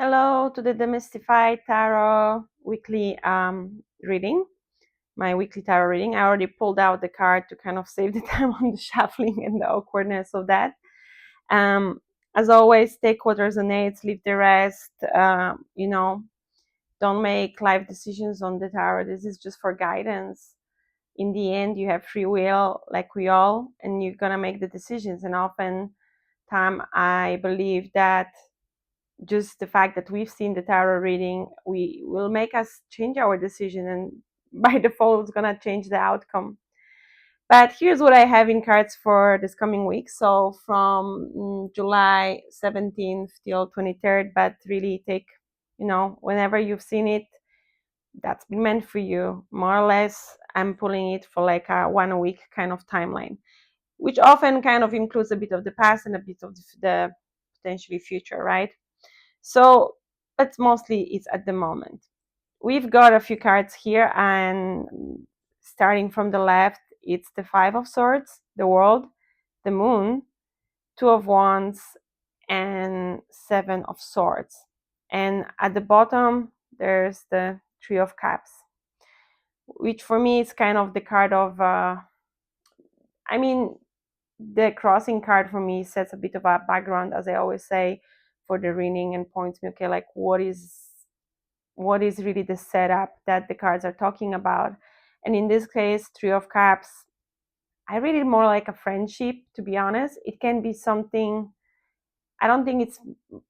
Hello to the Demystified Tarot weekly reading, my weekly tarot reading. I already pulled out the card to kind of save the time on the shuffling and the awkwardness of that. Um, as always, take what resonates, leave the rest. Don't make life decisions on the tarot. This is just for guidance. In the end, you have free will, like we all, and you're gonna make the decisions. And often, time I believe that just the fact that we've seen the tarot reading we will make us change our decision, and by default it's going to change the outcome. But here's what I have in cards for this coming week. So from July 17th till 23rd, but really take, whenever you've seen it, that's been meant for you. More or less, I'm pulling it for like a 1 week kind of timeline, which often kind of includes a bit of the past and a bit of the potentially future, right? So, but mostly it's at the moment. We've got a few cards here, and starting from the left, it's the Five of Swords, the World, the Moon, Two of Wands, and Seven of Swords. And at the bottom, there's the Three of Cups, which for me is kind of the card of, the crossing card for me sets a bit of a background, as I always say, for the reading, and points me, okay, like what is really the setup that the cards are talking about. And in this case, Three of Cups, I read it more like a friendship, to be honest. It can be something, I don't think it's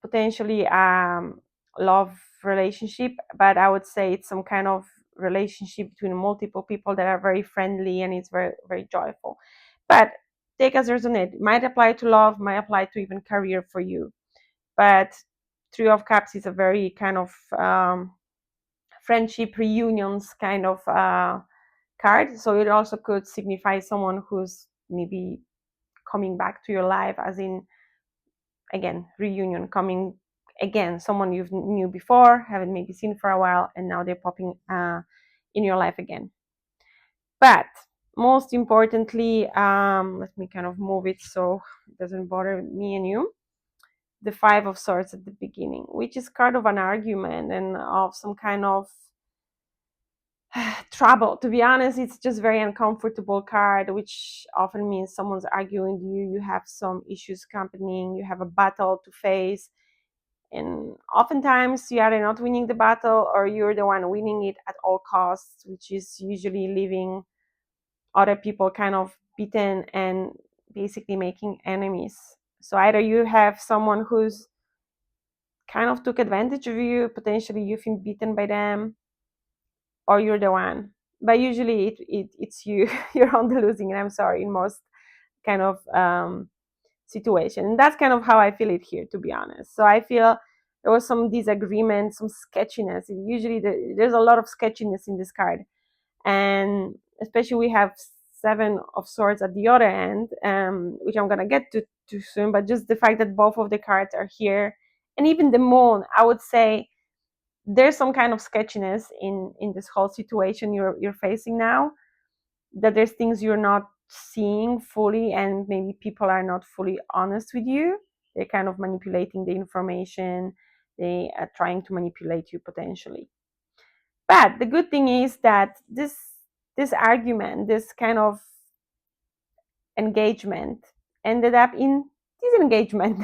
potentially love relationship, but I would say it's some kind of relationship between multiple people that are very friendly, and it's very, very joyful. But take as resonate. It might apply to love, might apply to even career for you. But Three of Cups is a very kind of friendship reunions kind of card. So it also could signify someone who's maybe coming back to your life, as in, again, reunion, coming again, someone you've knew before, haven't maybe seen for a while, and now they're popping in your life again. But most importantly, let me kind of move it so it doesn't bother me and you. The Five of Swords at the beginning, which is kind of an argument and of some kind of trouble. To be honest, it's just very uncomfortable card, which often means someone's arguing with you, you have some issues happening, you have a battle to face, and oftentimes you are not winning the battle, or you're the one winning it at all costs, which is usually leaving other people kind of beaten and basically making enemies. So either you have someone who's kind of took advantage of you, potentially you've been beaten by them, or you're the one. But usually it's you. You're on the losing, and I'm sorry, in most kind of situation. And that's kind of how I feel it here, to be honest. So I feel there was some disagreement, some sketchiness. Usually there's a lot of sketchiness in this card, and especially we have Seven of Swords at the other end, which I'm gonna get to soon. But just the fact that both of the cards are here, and even the Moon, I would say there's some kind of sketchiness in this whole situation you're facing now, that there's things you're not seeing fully, and maybe people are not fully honest with you. They're kind of manipulating the information. They are trying to manipulate you potentially. But the good thing is that this argument, this kind of engagement, ended up in disengagement,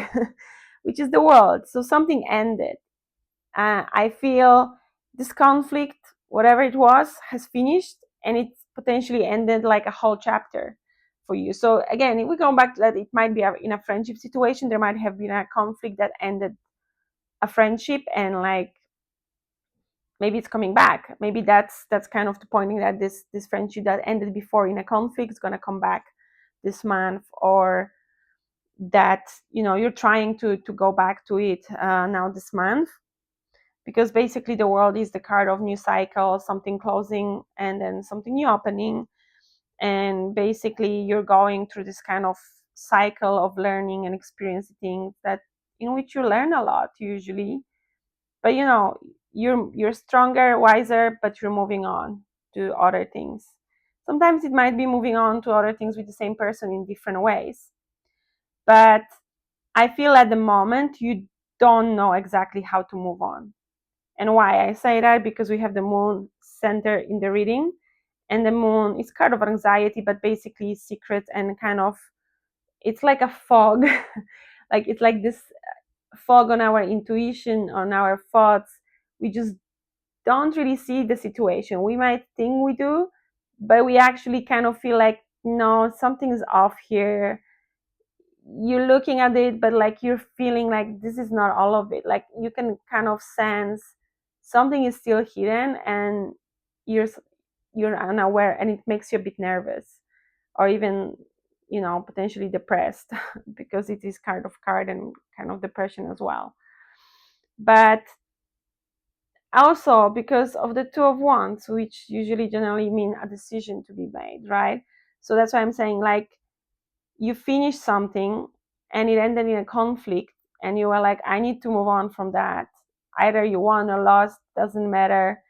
which is the world. So something ended. I feel this conflict, whatever it was, has finished, and it potentially ended like a whole chapter for you. So again, if we go back to that, it might be in a friendship situation, there might have been a conflict that ended a friendship, and like maybe it's coming back. Maybe that's kind of the pointing that this friendship that ended before in a conflict is going to come back this month, or that you're trying to go back to it now this month, because basically the world is the card of new cycle, something closing and then something new opening. And basically you're going through this kind of cycle of learning and experiencing things that in which you learn a lot usually, but you're stronger, wiser, but you're moving on to other things. Sometimes it might be moving on to other things with the same person in different ways, but I feel at the moment you don't know exactly how to move on. And why I say that, because we have the moon center in the reading, and the moon is kind of anxiety, but basically secret, and kind of, it's like a fog. Like it's like this fog on our intuition, on our thoughts. We just don't really see the situation. We might think we do, but we actually kind of feel like, no, something's off here. You're looking at it, but like you're feeling like this is not all of it. Like you can kind of sense something is still hidden, and you're you're unaware, and it makes you a bit nervous, or even, potentially depressed, because it is kind of card and kind of depression as well. But also because of the two of wands, which usually generally mean a decision to be made, right? So that's why I'm saying, like, you finish something and it ended in a conflict, and you were like, I need to move on from that. Either you won or lost, doesn't matter,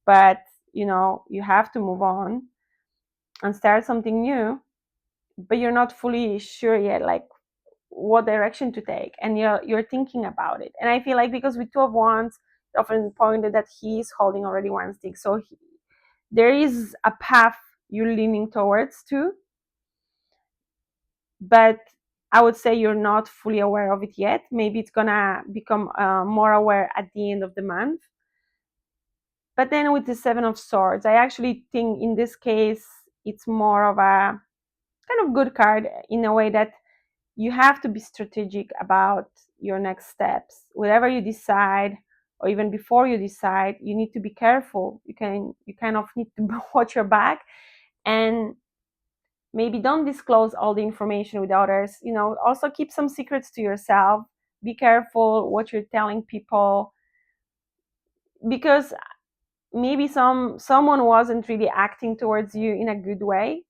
but you have to move on and start something new. But you're not fully sure yet, like what direction to take, and you're thinking about it. And I feel like, because with two of wands, it often pointed that he's holding already one stick, so there is a path you're leaning towards too, but I would say you're not fully aware of it yet. Maybe it's gonna become more aware at the end of the month. But then with the Seven of Swords, I actually think in this case it's more of a kind of good card, in a way that you have to be strategic about your next steps. Whatever you decide, or even before you decide, you need to be careful. You kind of need to watch your back, and maybe don't disclose all the information with others. Also keep some secrets to yourself. Be careful what you're telling people, because maybe someone wasn't really acting towards you in a good way.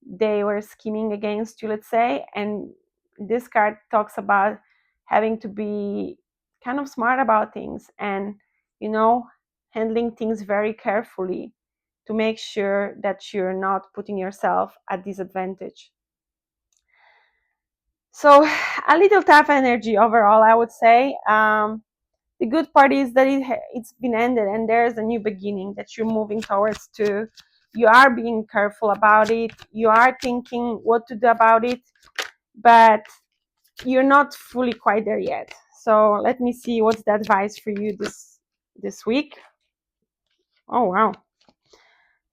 They were scheming against you, let's say. And this card talks about having to be kind of smart about things, and handling things very carefully, to make sure that you're not putting yourself at disadvantage. So a little tough energy overall, I would say. The good part is that it's been ended, and there's a new beginning that you're moving towards too. You are being careful about it. You are thinking what to do about it, but you're not fully quite there yet. So let me see what's the advice for you this week. Oh wow,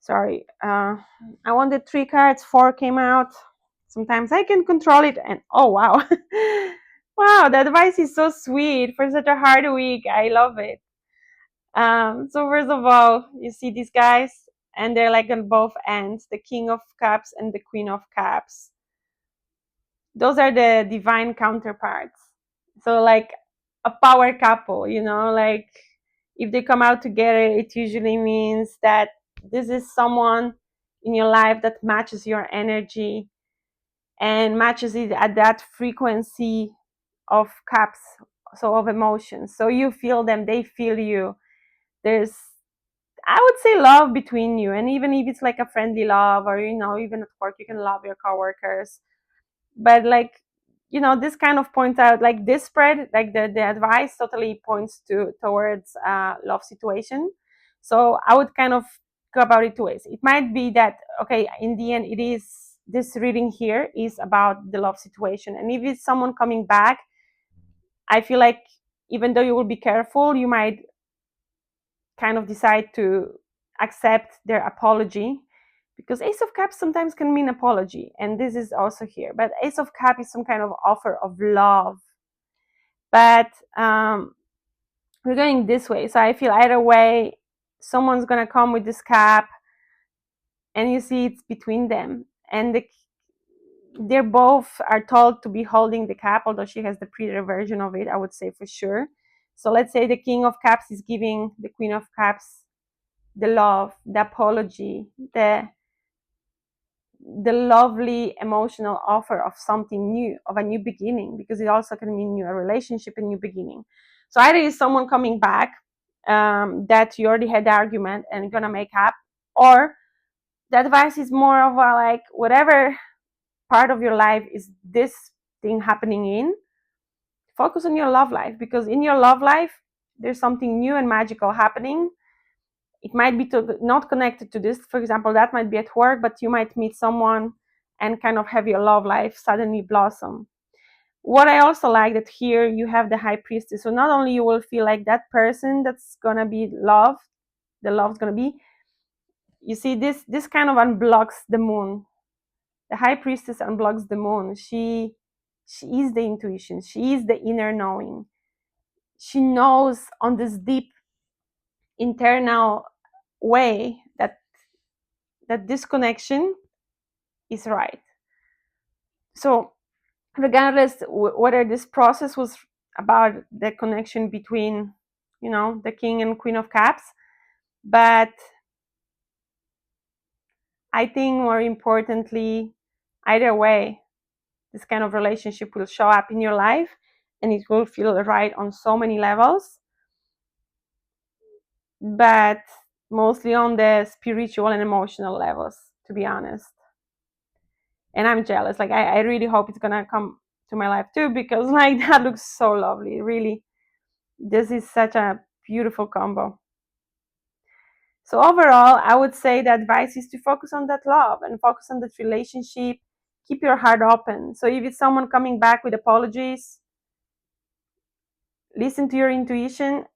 sorry. I wanted 3 cards, 4 came out. Sometimes I can control it, and oh wow. Wow, the advice is so sweet for such a hard week. I love it. So first of all, you see these guys, and they're like on both ends, the King of Cups and the Queen of Cups. Those are the divine counterparts. So like a power couple, like if they come out together, it usually means that this is someone in your life that matches your energy, and matches it at that frequency of cups, so of emotions. So you feel them, they feel you. There's, I would say, love between you. And even if it's like a friendly love, or even at work, you can love your coworkers. But like, this kind of points out, like this spread, like the advice totally points towards love situation. So I would kind of go about it 2 ways. It might be that, okay, in the end, it is, this reading here is about the love situation. And if it's someone coming back, I feel like, even though you will be careful, you might kind of decide to accept their apology, because Ace of Cups sometimes can mean apology, and this is also here. But Ace of Cups is some kind of offer of love. But we're going this way, so I feel either way, someone's gonna come with this cup, and you see it's between them, and they're both are told to be holding the cup, although she has the prettier version of it, I would say, for sure. So let's say the King of Cups is giving the Queen of Cups the love, the apology, the lovely emotional offer of something new, of a new beginning, because it also can mean a relationship, a new beginning. So either is someone coming back, that you already had the argument and gonna make up, or the advice is more of a, like, whatever part of your life is this thing happening in, focus on your love life, because in your love life there's something new and magical happening. It might be not connected to this. For example, that might be at work, but you might meet someone and kind of have your love life suddenly blossom. What I also like that here you have the high priestess. So not only you will feel like that person that's gonna be loved, the love's gonna be, you see, this kind of unblocks the moon. The high priestess unblocks the moon. She is the intuition. She is the inner knowing. She knows on this deep internal way that this connection is right. So regardless whether this process was about the connection between, the king and queen of cups, but I think more importantly, either way, this kind of relationship will show up in your life and it will feel right on so many levels, but mostly on the spiritual and emotional levels, to be honest. And I'm jealous. Like, I really hope it's gonna come to my life too, because like that looks so lovely. Really, this is such a beautiful combo. So overall, I would say the advice is to focus on that love and focus on that relationship. Keep your heart open. So if it's someone coming back with apologies, listen to your intuition.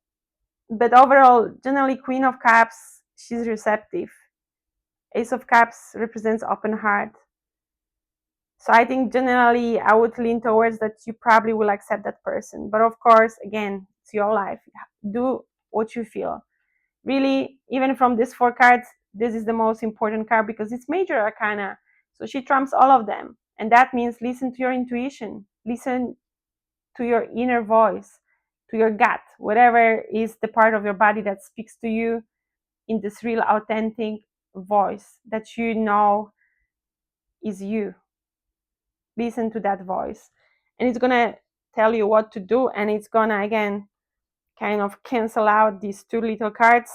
But overall, generally, Queen of Cups, she's receptive. Ace of Cups represents open heart. So I think generally I would lean towards that you probably will accept that person. But of course, again, it's your life. Do what you feel. Really, even from these 4 cards, this is the most important card because it's major arcana. So she trumps all of them. And that means listen to your intuition. Listen to your inner voice, to your gut, whatever is the part of your body that speaks to you in this real authentic voice that you know is you. Listen to that voice. And it's going to tell you what to do. And it's going to, again, kind of cancel out these 2 little cards,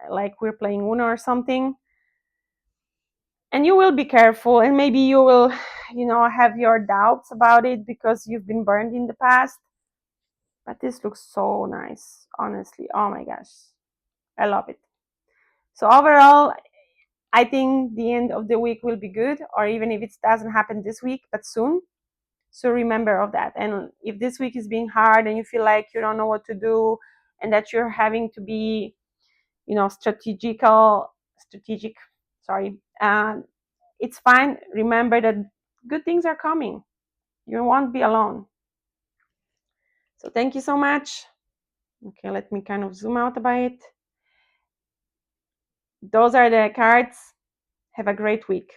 like we're playing Uno or something. And you will be careful, and maybe you will, have your doubts about it because you've been burned in the past. But this looks so nice, honestly. Oh my gosh. I love it. So overall, I think the end of the week will be good, or even if it doesn't happen this week, but soon. So remember of that. And if this week is being hard and you feel like you don't know what to do and that you're having to be, strategic, it's fine. Remember that good things are coming. You won't be alone. So thank you so much. Okay, let me kind of zoom out a bit. Those are the cards. Have a great week.